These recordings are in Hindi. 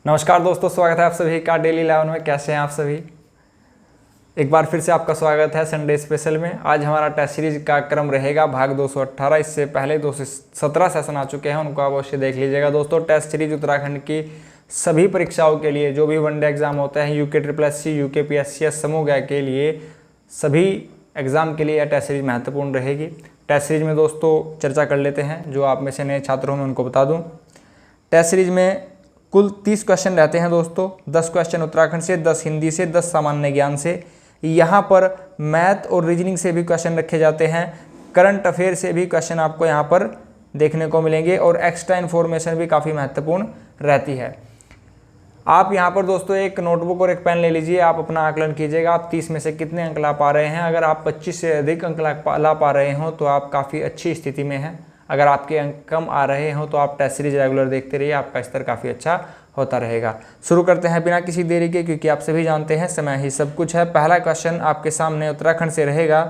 नमस्कार दोस्तों, स्वागत है आप सभी का डेली 11 में। कैसे हैं आप सभी? एक बार फिर से आपका स्वागत है संडे स्पेशल में। आज हमारा टेस्ट सीरीज का क्रम रहेगा भाग 218। इससे पहले 217 सेशन आ चुके हैं, उनको आप अवश्य देख लीजिएगा। दोस्तों, टेस्ट सीरीज उत्तराखंड की सभी परीक्षाओं के लिए, जो भी वनडे एग्जाम होते हैं, यूके SSC, यूके PSC, समूह ग के लिए, सभी एग्जाम के लिए यह टेस्ट सीरीज महत्वपूर्ण रहेगी। टेस्ट सीरीज में दोस्तों चर्चा कर लेते हैं। जो आप में से नए छात्र हो मैं उनको बता दूँ, टेस्ट सीरीज में कुल 30 क्वेश्चन रहते हैं दोस्तों। 10 क्वेश्चन उत्तराखंड से, 10 हिंदी से, 10 सामान्य ज्ञान से। यहाँ पर मैथ और रीजनिंग से भी क्वेश्चन रखे जाते हैं। करंट अफेयर से भी क्वेश्चन आपको यहाँ पर देखने को मिलेंगे और एक्स्ट्रा इन्फॉर्मेशन भी काफ़ी महत्वपूर्ण रहती है। आप यहाँ पर दोस्तों एक नोटबुक और एक पेन ले लीजिए, आप अपना आकलन कीजिएगा। आप 30 में से कितने अंक ला पा रहे हैं। अगर आप 25 से अधिक अंक ला पा रहे हो तो आप काफ़ी अच्छी स्थिति में हैं। अगर आपके अंक कम आ रहे हो तो आप टेस्ट सीरीज रेगुलर देखते रहिए, आपका स्तर काफ़ी अच्छा होता रहेगा। शुरू करते हैं बिना किसी देरी के, क्योंकि आप सभी जानते हैं समय ही सब कुछ है। पहला क्वेश्चन आपके सामने उत्तराखंड से रहेगा।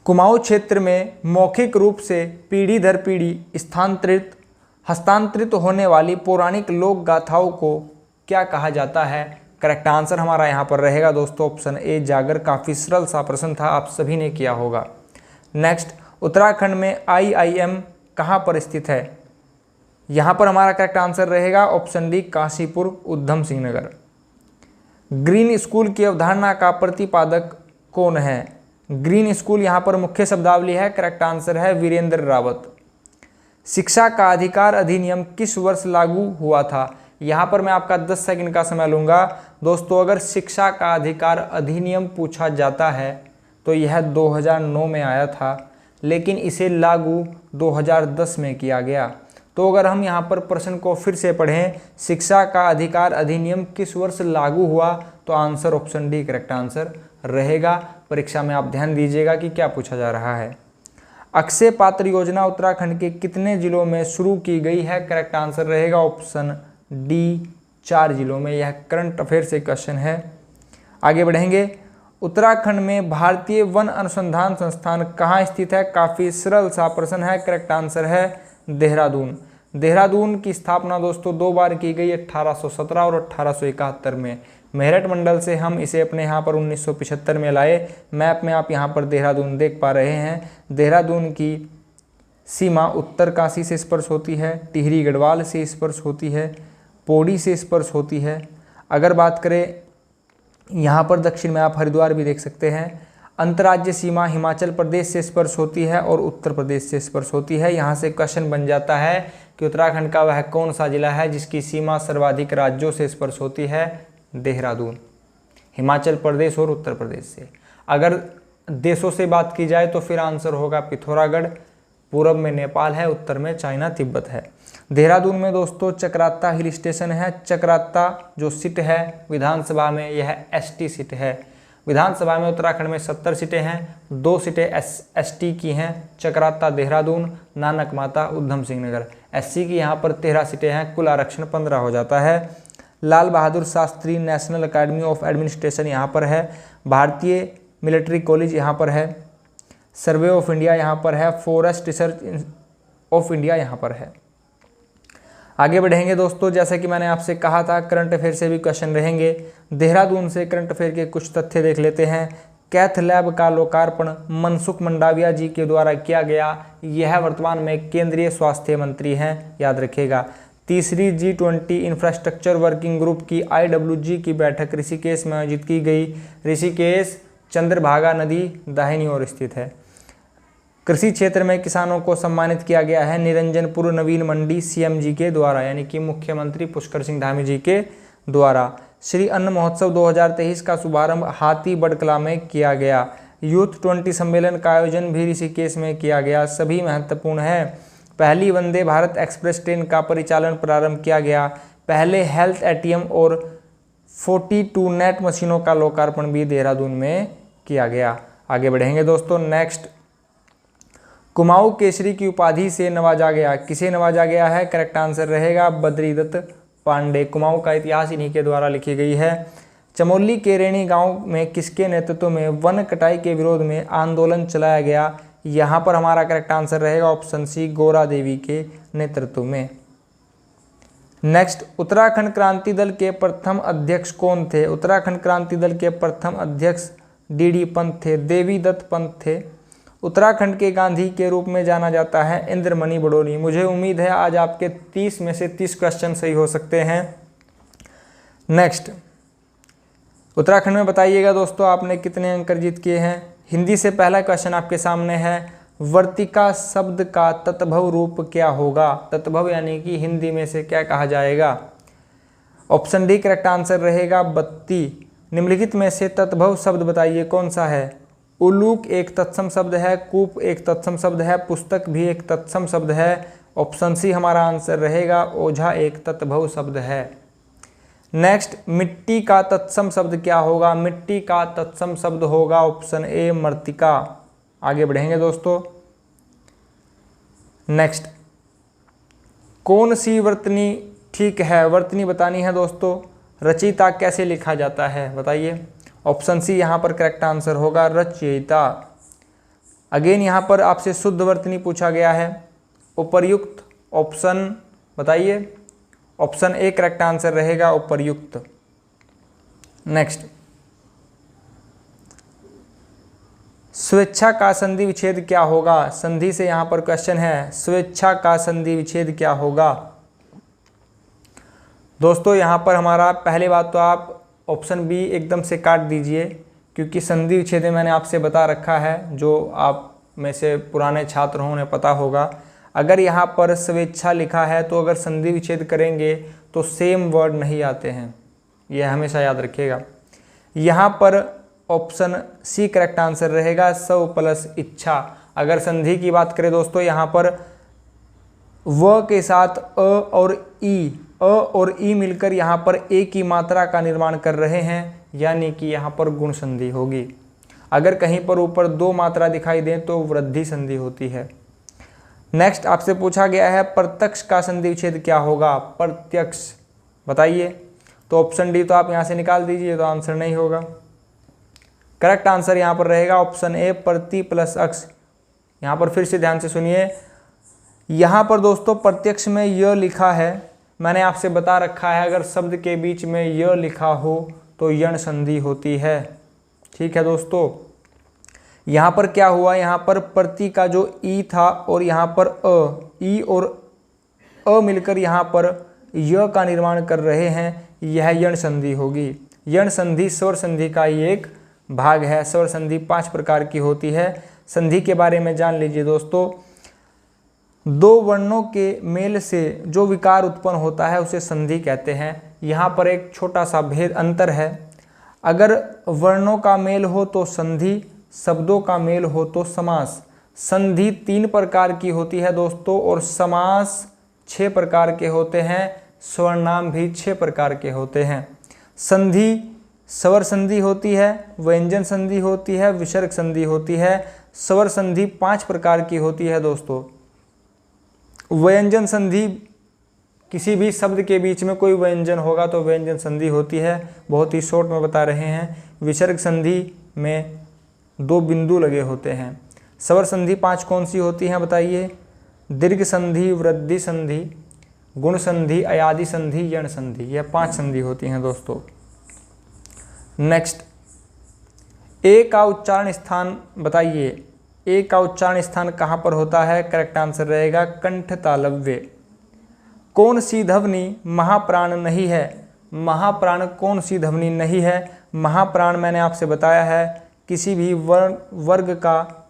कुमाऊं क्षेत्र में मौखिक रूप से पीढ़ी दर पीढ़ी हस्तांतरित होने वाली पौराणिक लोक गाथाओं को क्या कहा जाता है? करेक्ट आंसर हमारा यहाँ पर रहेगा दोस्तों ऑप्शन ए जागर। काफ़ी सरल सा प्रश्न था, आप सभी ने किया होगा। नेक्स्ट, उत्तराखंड में IIM कहाँ पर स्थित है? यहाँ पर हमारा करेक्ट आंसर रहेगा option D Kashipur, Udham Singh Nagar. Green school की अवधारणा का प्रतिपादक कौन है? ग्रीन स्कूल यहाँ पर मुख्य शब्दावली है। करेक्ट आंसर है वीरेंद्र रावत। शिक्षा का अधिकार अधिनियम किस वर्ष लागू हुआ था? यहाँ पर मैं आपका 10 सेकंड का समय लूँगा। दोस्तों, अगर शिक्षा का अधिकार अधिनियम पूछा जाता है तो यह 2009 में आया था, लेकिन इसे लागू 2010 में किया गया। तो अगर हम यहाँ पर प्रश्न को फिर से पढ़ें, शिक्षा का अधिकार अधिनियम किस वर्ष लागू हुआ, तो answer option D correct answer रहेगा। परीक्षा में आप ध्यान दीजिएगा कि क्या पूछा जा रहा है। अक्षय पात्र योजना उत्तराखंड के कितने जिलों में शुरू की गई है? करेक्ट आंसर रहेगा ऑप्शन डी 4 जिलों में। यह करंट अफेयर से क्वेश्चन है। आगे बढ़ेंगे। उत्तराखंड में भारतीय वन अनुसंधान संस्थान कहाँ स्थित है? काफ़ी सरल सा प्रश्न है। करेक्ट आंसर है देहरादून। देहरादून की स्थापना दोस्तों 2 बार की गई, 1817 और 1871 में। मेरठ मंडल से हम इसे अपने यहाँ पर 1975 में लाए। मैप में आप यहाँ पर देहरादून देख पा रहे हैं। देहरादून की सीमा उत्तरकाशी से स्पर्श होती है, टिहरी गढ़वाल से स्पर्श होती है, पौड़ी से स्पर्श होती है। अगर बात करें यहाँ पर दक्षिण में, आप हरिद्वार भी देख सकते हैं। अंतर्राज्यीय सीमा हिमाचल प्रदेश से स्पर्श होती है और उत्तर प्रदेश से स्पर्श होती है। यहाँ से क्वेश्चन बन जाता है कि उत्तराखंड का वह कौन सा जिला है जिसकी सीमा सर्वाधिक राज्यों से स्पर्श होती है? देहरादून। हिमाचल प्रदेश और उत्तर प्रदेश से। अगर देशों से बात की जाए तो फिर आंसर होगा पिथौरागढ़। पूर्व में नेपाल है, उत्तर में चाइना तिब्बत है। देहरादून में दोस्तों चक्राता हिल स्टेशन है। चक्राता जो सीट है विधानसभा में, यह ST सीट है। विधानसभा में उत्तराखंड में 70 सीटें हैं, 2 सीटें ST की हैं। चक्राता देहरादून, नानक माता उधम सिंह नगर। SC की यहाँ पर 13 सीटें हैं, कुल आरक्षण 15 हो जाता है। Lal Bahadur Shastri national academy of administration यहाँ पर है। भारतीय मिलिट्री कॉलेज यहाँ पर है। सर्वे ऑफ इंडिया यहाँ पर है। फॉरेस्ट रिसर्च ऑफ इंडिया यहाँ पर है। आगे बढ़ेंगे दोस्तों, जैसे कि मैंने आपसे कहा था करंट अफेयर से भी क्वेश्चन रहेंगे। देहरादून से करंट अफेयर के कुछ तथ्य देख लेते हैं। कैथ लैब का लोकार्पण मनसुख मंडाविया जी के द्वारा किया गया। यह वर्तमान में केंद्रीय स्वास्थ्य मंत्री हैं, याद रखिएगा। तीसरी G20 इंफ्रास्ट्रक्चर वर्किंग ग्रुप की IWG की बैठक ऋषिकेश में आयोजित की गई। ऋषिकेश चंद्रभागा नदी दाहिनी ओर स्थित है। कृषि क्षेत्र में किसानों को सम्मानित किया गया है निरंजनपुर नवीन मंडी CMG के द्वारा, यानी कि मुख्यमंत्री पुष्कर सिंह धामी जी के द्वारा। श्री अन्न महोत्सव 2023 का शुभारंभ हाथी बड़कला में किया गया। यूथ 20 सम्मेलन का आयोजन भी ऋषिकेश में किया गया। सभी महत्वपूर्ण है। पहली वंदे भारत एक्सप्रेस ट्रेन का परिचालन प्रारंभ किया गया। पहले हेल्थ ATM और 42 नेट मशीनों का लोकार्पण भी देहरादून में किया गया। आगे बढ़ेंगे दोस्तों। नेक्स्ट, कुमाऊं केसरी की उपाधि से नवाजा गया। किसे नवाजा गया है? करेक्ट आंसर रहेगा बद्रीदत्त पांडे। कुमाऊं का इतिहास इन्हीं के द्वारा लिखी गई है। चमोली के रेणी गांव में किसके नेतृत्व में वन कटाई के विरोध में आंदोलन चलाया गया? यहाँ पर हमारा करेक्ट आंसर रहेगा ऑप्शन सी गोरा देवी के नेतृत्व में। नेक्स्ट, उत्तराखंड क्रांति दल के प्रथम अध्यक्ष कौन थे? उत्तराखंड क्रांति दल के प्रथम अध्यक्ष डीडी पंत थे, देवी दत्त पंत थे। उत्तराखंड के गांधी के रूप में जाना जाता है इंद्रमणि बडोनी। मुझे उम्मीद है आज आपके 30 में से 30 क्वेश्चन सही हो सकते हैं। नेक्स्ट, उत्तराखंड में बताइएगा दोस्तों आपने कितने अंक अर्जित किए हैं। हिंदी से पहला क्वेश्चन आपके सामने है, वर्तिका शब्द का तत्भव रूप क्या होगा? तत्भव यानी कि हिंदी में से क्या कहा जाएगा? ऑप्शन डी करेक्ट आंसर रहेगा बत्ती। निम्नलिखित में से तत्भव शब्द बताइए कौन सा है? उलूक एक तत्सम शब्द है, कूप एक तत्सम शब्द है, पुस्तक भी एक तत्सम शब्द है। ऑप्शन सी हमारा आंसर रहेगा, ओझा एक तत्भव शब्द है। नेक्स्ट, मिट्टी का तत्सम शब्द क्या होगा? मिट्टी का तत्सम शब्द होगा ऑप्शन ए मृत्तिका। आगे बढ़ेंगे दोस्तों। नेक्स्ट, कौन सी वर्तनी ठीक है? वर्तनी बतानी है दोस्तों। रचयिता कैसे लिखा जाता है बताइए। ऑप्शन सी यहाँ पर करेक्ट आंसर होगा, रचयिता। अगेन यहाँ पर आपसे शुद्ध वर्तनी पूछा गया है। उपर्युक्त ऑप्शन बताइए। ऑप्शन ए करेक्ट आंसर रहेगा, उपर्युक्त। नेक्स्ट, स्वेच्छा का संधि विच्छेद क्या होगा? संधि से यहाँ पर क्वेश्चन है, स्वेच्छा का संधि विच्छेद क्या होगा? दोस्तों यहाँ पर हमारा पहले बात तो आप ऑप्शन बी एकदम से काट दीजिए, क्योंकि संधि विच्छेद मैंने आपसे बता रखा है, जो आप में से पुराने छात्र हों उन्हें पता होगा। अगर यहाँ पर स्वेच्छा लिखा है तो अगर संधि विच्छेद करेंगे तो सेम वर्ड नहीं आते हैं, यह हमेशा याद रखिएगा। यहाँ पर ऑप्शन सी करेक्ट आंसर रहेगा, स्व प्लस इच्छा। अगर संधि की बात करें दोस्तों, यहाँ पर व के साथ अ और ई मिलकर यहाँ पर ए की मात्रा का निर्माण कर रहे हैं, यानी कि यहाँ पर गुण संधि होगी। अगर कहीं पर ऊपर 2 मात्रा दिखाई दें तो वृद्धि संधि होती है। नेक्स्ट, आपसे पूछा गया है प्रत्यक्ष का संधि विच्छेद क्या होगा? प्रत्यक्ष बताइए। तो ऑप्शन डी तो आप यहाँ से निकाल दीजिए, तो आंसर नहीं होगा। करेक्ट आंसर यहाँ पर रहेगा ऑप्शन ए, प्रति प्लस अक्ष। यहाँ पर फिर से ध्यान से सुनिए। यहाँ पर दोस्तों प्रत्यक्ष में य लिखा है, मैंने आपसे बता रखा है अगर शब्द के बीच में य लिखा हो तो यण संधि होती है। ठीक है दोस्तों, यहाँ पर क्या हुआ? यहाँ पर प्रति का जो ई था और यहाँ पर ई और अ मिलकर यहाँ पर य का निर्माण कर रहे हैं, यह यण संधि होगी। यण संधि स्वर संधि का ही एक भाग है। स्वर संधि 5 प्रकार की होती है। संधि के बारे में जान लीजिए दोस्तों। 2 वर्णों के मेल से जो विकार उत्पन्न होता है उसे संधि कहते हैं। यहाँ पर एक छोटा सा भेद अंतर है। अगर वर्णों का मेल हो तो संधि, शब्दों का मेल हो तो समास। संधि 3 प्रकार की होती है दोस्तों, और समास 6 प्रकार के होते हैं। स्वर्नाम भी 6 प्रकार के होते हैं। संधि स्वर संधि होती है, व्यंजन संधि होती है, विसर्ग संधि होती है। स्वर संधि 5 प्रकार की होती है दोस्तों। व्यंजन संधि, किसी भी शब्द के बीच में कोई व्यंजन होगा तो व्यंजन संधि होती है, बहुत ही शॉर्ट में बता रहे हैं। विसर्ग संधि में 2 बिंदु लगे होते हैं। स्वर संधि 5 कौन सी होती हैं बताइए? दीर्घ संधि, वृद्धि संधि, गुण संधि, अयादि संधि, यण संधि, यह 5 संधि होती हैं दोस्तों। नेक्स्ट, ए का उच्चारण स्थान बताइए। ए का उच्चारण स्थान कहाँ पर होता है? करेक्ट आंसर रहेगा कंठ तालव्य। कौन सी ध्वनि महाप्राण नहीं है? महाप्राण कौन सी ध्वनि नहीं है? महाप्राण मैंने आपसे बताया है किसी भी वर्ग का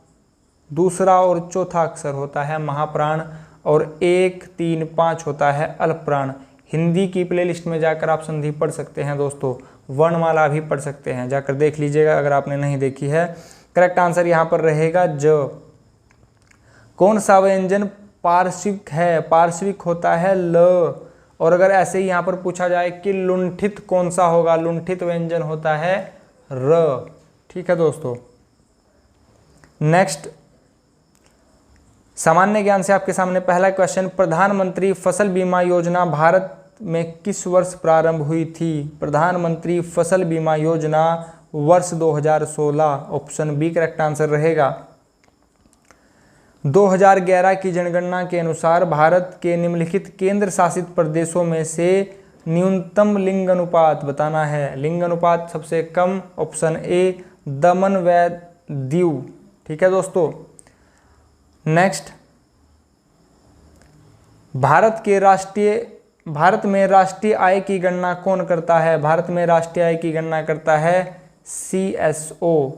दूसरा और चौथा अक्षर होता है महाप्राण, और 1, 3, 5 होता है अल्पप्राण। हिंदी की प्लेलिस्ट में जाकर आप संधि पढ़ सकते हैं दोस्तों, वर्णमाला भी पढ़ सकते हैं, जाकर देख लीजिएगा अगर आपने नहीं देखी है। करेक्ट आंसर यहाँ पर रहेगा ज। कौन सा व्यंजन पार्श्विक है? पार्श्विक होता है ल। और अगर ऐसे ही यहाँ पर पूछा जाए कि लुंठित कौन सा होगा? लुंठित व्यंजन होता है र। ठीक है दोस्तों। नेक्स्ट, सामान्य ज्ञान से आपके सामने पहला क्वेश्चन, प्रधानमंत्री फसल बीमा योजना भारत में किस वर्ष प्रारंभ हुई थी? प्रधानमंत्री फसल बीमा योजना वर्ष 2016। ऑप्शन बी करेक्ट आंसर रहेगा। 2011 की जनगणना के अनुसार भारत के निम्नलिखित केंद्र शासित प्रदेशों में से न्यूनतम लिंग अनुपात बताना है। लिंग अनुपात सबसे कम ऑप्शन ए दमन व दीव। ठीक है दोस्तों। नेक्स्ट, भारत में राष्ट्रीय आय की गणना कौन करता है? भारत में राष्ट्रीय आय की गणना करता है CSO।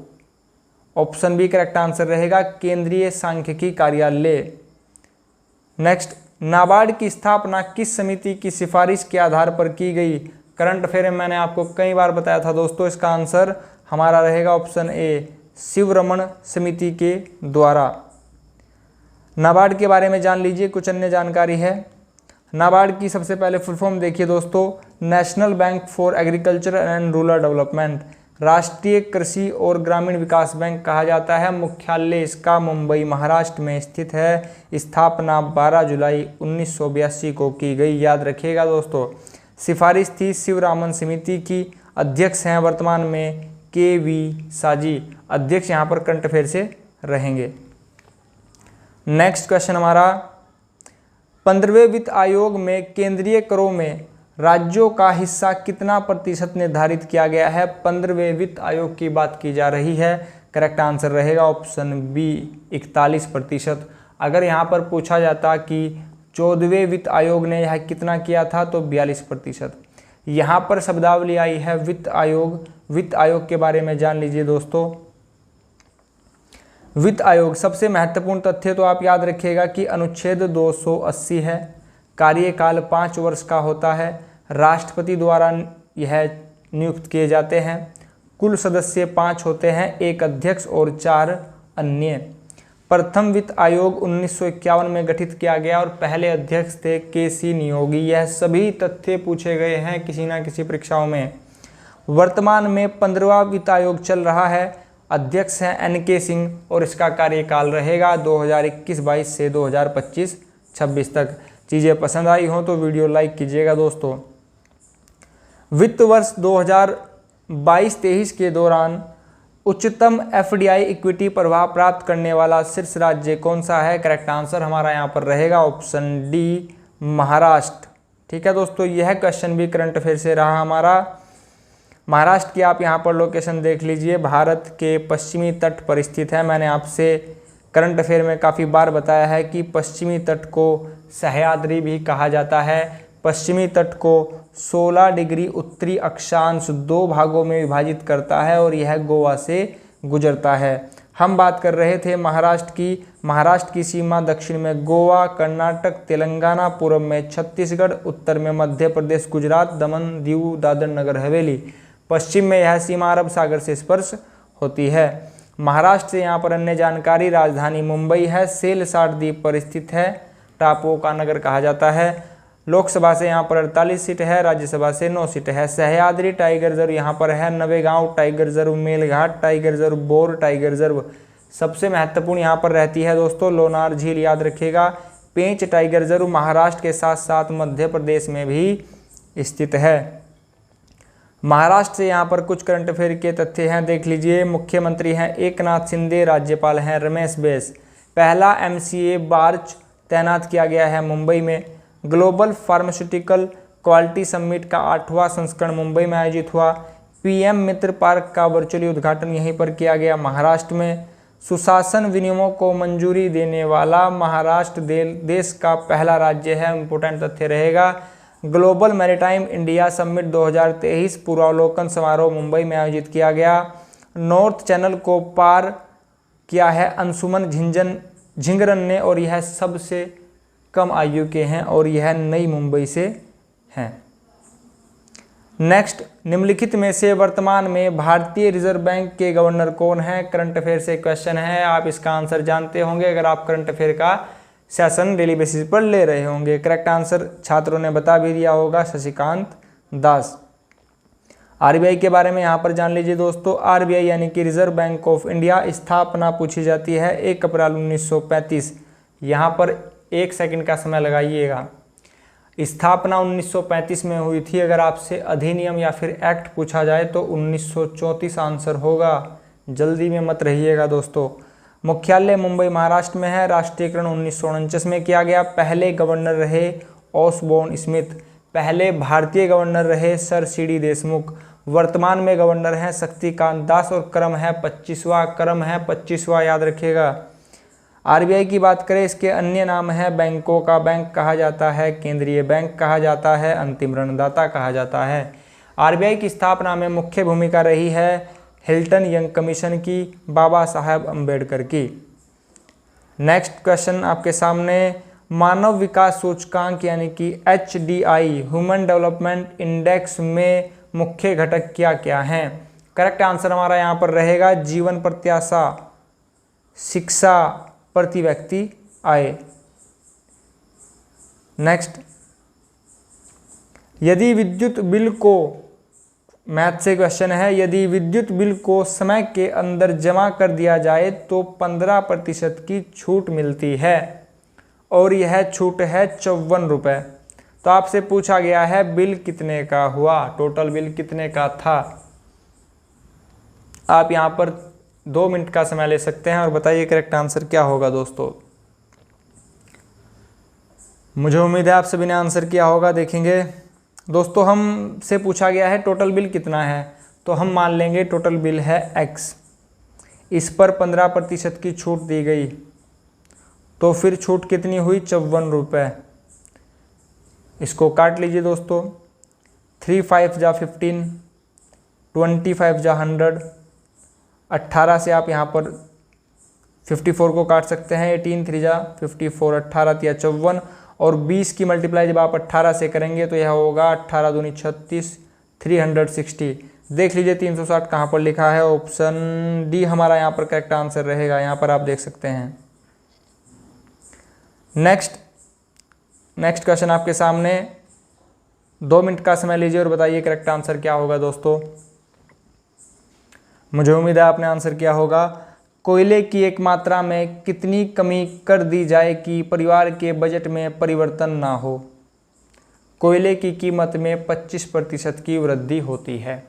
Option B correct answer रहेगा, केंद्रीय सांख्यिकी कार्यालय। नेक्स्ट, नाबार्ड की स्थापना किस समिति की सिफारिश के आधार पर की गई? करंट अफेयर में मैंने आपको कई बार बताया था दोस्तों, इसका आंसर हमारा रहेगा ऑप्शन ए शिवरमण समिति के द्वारा। नाबार्ड के बारे में जान लीजिए, कुछ अन्य जानकारी है। नाबार्ड की सबसे पहले फुल फॉर्म देखिए दोस्तों, national bank for agriculture and rural development, राष्ट्रीय कृषि और ग्रामीण विकास बैंक कहा जाता है। मुख्यालय इसका मुंबई महाराष्ट्र में स्थित है। स्थापना 12 जुलाई 1982 को की गई, याद रखिएगा दोस्तों। सिफारिश थी शिवरामन समिति की। अध्यक्ष हैं वर्तमान में KV साजी, अध्यक्ष यहाँ पर करंट अफेयर से रहेंगे। नेक्स्ट क्वेश्चन हमारा, 15वें वित्त आयोग में केंद्रीय करों में राज्यों का हिस्सा कितना प्रतिशत निर्धारित किया गया है? 15वें वित्त आयोग की बात की जा रही है। करेक्ट आंसर रहेगा ऑप्शन बी 41%। अगर यहाँ पर पूछा जाता कि 14वें वित्त आयोग ने यह कितना किया था तो 42%। यहाँ पर शब्दावली आई है वित्त आयोग। वित्त आयोग के बारे में जान लीजिए दोस्तों। वित्त आयोग सबसे महत्वपूर्ण तथ्य तो आप याद रखिएगा कि अनुच्छेद 280 है। कार्यकाल 5 वर्ष का होता है। राष्ट्रपति द्वारा यह नियुक्त किए जाते हैं। कुल सदस्य 5 होते हैं, 1 अध्यक्ष और 4 अन्य। प्रथम वित्त आयोग 1951 में गठित किया गया और पहले अध्यक्ष थे KC नियोगी। यह सभी तथ्य पूछे गए हैं किसी न किसी परीक्षाओं में। वर्तमान में 15वां वित्त आयोग चल रहा है। अध्यक्ष हैं NK सिंह और इसका कार्यकाल रहेगा 2021-22 से 2025-26 तक। चीज़ें पसंद आई हों तो वीडियो लाइक कीजिएगा दोस्तों। वित्त वर्ष 2022-23 के दौरान उच्चतम FDI इक्विटी प्रभाव प्राप्त करने वाला शीर्ष राज्य कौन सा है? करेक्ट आंसर हमारा यहाँ पर रहेगा ऑप्शन डी महाराष्ट्र। ठीक है दोस्तों, यह क्वेश्चन भी करंट अफेयर से रहा हमारा। महाराष्ट्र की आप यहाँ पर लोकेशन देख लीजिए, भारत के पश्चिमी तट पर स्थित है। मैंने आपसे करंट अफेयर में काफ़ी बार बताया है कि पश्चिमी तट को सह्याद्री भी कहा जाता है। पश्चिमी तट को 16 डिग्री उत्तरी अक्षांश 2 भागों में विभाजित करता है और यह गोवा से गुजरता है। हम बात कर रहे थे महाराष्ट्र की। महाराष्ट्र की सीमा दक्षिण में गोवा, कर्नाटक, तेलंगाना, पूर्व में छत्तीसगढ़, उत्तर में मध्य प्रदेश, गुजरात, दमन, दीव, दादर नगर हवेली, पश्चिम में यह सीमा अरब सागर से स्पर्श होती है। महाराष्ट्र से यहाँ पर अन्य जानकारी, राजधानी मुंबई है। सेलसाट द्वीप पर स्थित है, टापुओं का नगर कहा जाता है। लोकसभा से यहाँ पर 48 सीट है, राज्यसभा से 9 सीट है। सह्याद्री टाइगर रिजर्व यहाँ पर है, Navegaon tiger reserve, Melghat tiger reserve, bore tiger reserve. सबसे महत्वपूर्ण यहाँ पर रहती है दोस्तों लोनार झील, याद रखिएगा। पेंच टाइगर रिजर्व महाराष्ट्र के साथ साथ मध्य प्रदेश में भी स्थित है। महाराष्ट्र से यहाँ पर कुछ करंट अफेयर के तथ्य हैं, देख लीजिए। मुख्यमंत्री हैं एकनाथ शिंदे, राज्यपाल हैं रमेश बैस। पहला MCA बार्च तैनात किया गया है मुंबई में। ग्लोबल फार्मास्यूटिकल क्वालिटी समिट का 8वां संस्करण मुंबई में आयोजित हुआ। PM मित्र पार्क का वर्चुअली उद्घाटन यहीं पर किया गया महाराष्ट्र में। सुशासन विनियमों को मंजूरी देने वाला महाराष्ट्र देश का पहला राज्य है, इंपोर्टेंट तथ्य रहेगा। ग्लोबल मैरीटाइम इंडिया समिट 2023 पूर्वावलोकन समारोह मुंबई में आयोजित किया गया। नॉर्थ चैनल को पार किया है अंशुमन झिंगरन ने और यह सबसे कम आयु के हैं और यह नई मुंबई से हैं। नेक्स्ट, निम्नलिखित में से वर्तमान में भारतीय रिजर्व बैंक के गवर्नर कौन है? करंट अफेयर से क्वेश्चन है, आप इसका आंसर जानते होंगे अगर आप करंट अफेयर का सेशन डेली बेसिस पर ले रहे होंगे। करेक्ट आंसर छात्रों ने बता भी दिया होगा, शशिकांत दास। RBI के बारे में यहाँ पर जान लीजिए दोस्तों। RBI यानी कि रिजर्व बैंक ऑफ इंडिया, स्थापना पूछी जाती है 1 अप्रैल 1935। यहाँ पर 1 सेकंड का समय लगाइएगा। स्थापना 1935 में हुई थी। अगर आपसे अधिनियम या फिर एक्ट पूछा जाए तो 1934 आंसर होगा, जल्दी में मत रहिएगा दोस्तों। मुख्यालय मुंबई महाराष्ट्र में है। राष्ट्रीयकरण 1949 में किया गया। पहले गवर्नर रहे ऑसबोर्न स्मिथ। पहले भारतीय गवर्नर रहे सर सीडी देशमुख। वर्तमान में गवर्नर हैं शक्तिकांत दास और क्रम है 25वां याद रखिएगा। आरबीआई की बात करें, इसके अन्य नाम है बैंकों का बैंक कहा जाता है, केंद्रीय बैंक कहा जाता है, अंतिम ऋणदाता कहा जाता है। आरबीआई की स्थापना में मुख्य भूमिका रही है हिल्टन यंग कमीशन की, बाबा साहेब अम्बेडकर की। नेक्स्ट क्वेश्चन आपके सामने, मानव विकास सूचकांक यानी कि HDI ह्यूमन डेवलपमेंट इंडेक्स में मुख्य घटक क्या क्या हैं? करेक्ट आंसर हमारा यहाँ पर रहेगा जीवन प्रत्याशा, शिक्षा, प्रति व्यक्ति आय। नेक्स्ट, यदि विद्युत बिल को, मैथ से क्वेश्चन है, यदि विद्युत बिल को समय के अंदर जमा कर दिया जाए तो 15% की छूट मिलती है और यह छूट है 54 रुपये। तो आपसे पूछा गया है बिल कितने का हुआ, टोटल बिल कितने का था। आप यहाँ पर 2 मिनट का समय ले सकते हैं और बताइए करेक्ट आंसर क्या होगा दोस्तों। मुझे उम्मीद है आप सभी ने आंसर किया होगा। देखेंगे दोस्तों, हमसे पूछा गया है टोटल बिल कितना है, तो हम मान लेंगे टोटल बिल है X, इस पर 15% की छूट दी गई, तो फिर छूट कितनी हुई 54 रुपये। इसको काट लीजिए दोस्तों, 3 5 जा 15, 25 जा 100, 18 से आप यहाँ पर 54 को काट सकते हैं, 18 3 जा 54, 18 तिया 54 और 20 की मल्टीप्लाई जब आप 18 से करेंगे तो यह होगा 18 दूनी 36, 360। देख लीजिए 360 कहाँ पर लिखा है, ऑप्शन डी हमारा यहाँ पर करेक्ट आंसर रहेगा, यहाँ पर आप देख सकते हैं। नेक्स्ट क्वेश्चन आपके सामने, 2 मिनट का समय लीजिए और बताइए करेक्ट आंसर क्या होगा दोस्तों। मुझे उम्मीद है आपने आंसर किया होगा। कोयले की एक मात्रा में कितनी कमी कर दी जाए कि परिवार के बजट में परिवर्तन ना हो? कोयले की कीमत में 25% की वृद्धि होती है।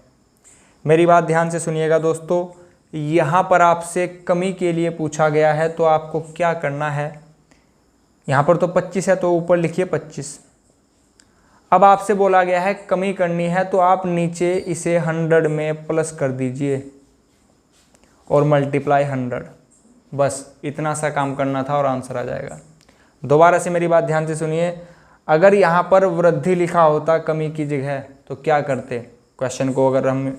मेरी बात ध्यान से सुनिएगा दोस्तों, यहाँ पर आपसे कमी के लिए पूछा गया है, तो आपको क्या करना है, यहाँ पर तो 25 है तो ऊपर लिखिए 25। अब आपसे बोला गया है कमी करनी है, तो आप नीचे इसे 100 में प्लस कर दीजिए और मल्टीप्लाई 100, बस इतना सा काम करना था और आंसर आ जाएगा। दोबारा से मेरी बात ध्यान से सुनिए, अगर यहाँ पर वृद्धि लिखा होता कमी की जगह तो क्या करते, क्वेश्चन को अगर हम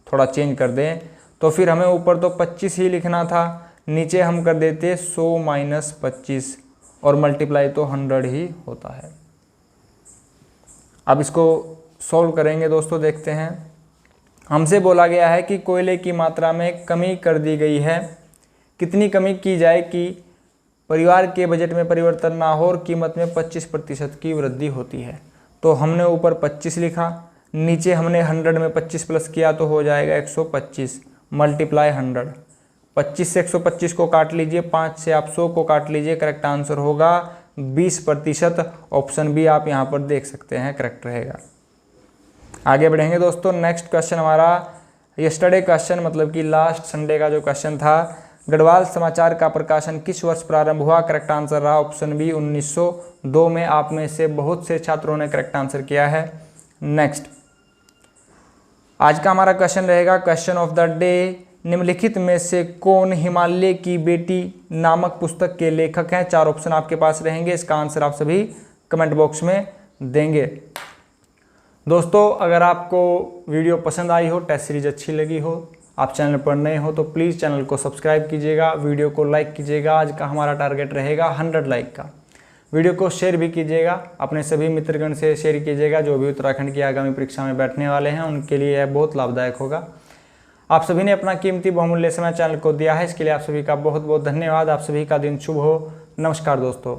थोड़ा चेंज कर दें तो फिर हमें ऊपर तो 25 ही लिखना था, नीचे हम कर देते 100 माइनस 25 और मल्टीप्लाई तो 100 ही होता है। अब इसको सॉल्व करेंगे दोस्तों, देखते हैं। हमसे बोला गया है कि कोयले की मात्रा में कमी कर दी गई है, कितनी कमी की जाए कि परिवार के बजट में परिवर्तन ना हो और कीमत में 25% की वृद्धि होती है। तो हमने ऊपर 25 लिखा, नीचे हमने 100 में 25 प्लस किया तो हो जाएगा 125 मल्टीप्लाई 100। 25 से 125 को काट लीजिए, 5 से आप 100 को काट लीजिए, करेक्ट आंसर होगा 20%। ऑप्शन बी आप यहाँ पर देख सकते हैं करेक्ट रहेगा। आगे बढ़ेंगे दोस्तों। नेक्स्ट क्वेश्चन हमारा यस्टरडे क्वेश्चन, मतलब कि लास्ट संडे का जो क्वेश्चन था, गढ़वाल समाचार का प्रकाशन किस वर्ष प्रारंभ हुआ? करेक्ट आंसर रहा ऑप्शन बी 1902 में। आप में से बहुत से छात्रों ने करेक्ट आंसर किया है। नेक्स्ट, आज का हमारा क्वेश्चन रहेगा क्वेश्चन ऑफ द डे, निम्नलिखित में से कौन हिमालय की बेटी नामक पुस्तक के लेखक हैं? 4 ऑप्शन आपके पास रहेंगे, इसका आंसर आप सभी कमेंट बॉक्स में देंगे। दोस्तों, अगर आपको वीडियो पसंद आई हो, टेस्ट सीरीज अच्छी लगी हो, आप चैनल पर नए हो तो प्लीज़ चैनल को सब्सक्राइब कीजिएगा, वीडियो को लाइक कीजिएगा। आज का हमारा टारगेट रहेगा 100 लाइक का। वीडियो को शेयर भी कीजिएगा, अपने सभी मित्रगण से शेयर कीजिएगा जो भी उत्तराखंड की आगामी परीक्षा में बैठने वाले हैं, उनके लिए यह बहुत लाभदायक होगा। आप सभी ने अपना कीमती बहुमूल्य समय चैनल को दिया है, इसके लिए आप सभी का बहुत बहुत धन्यवाद। आप सभी का दिन शुभ हो। नमस्कार दोस्तों।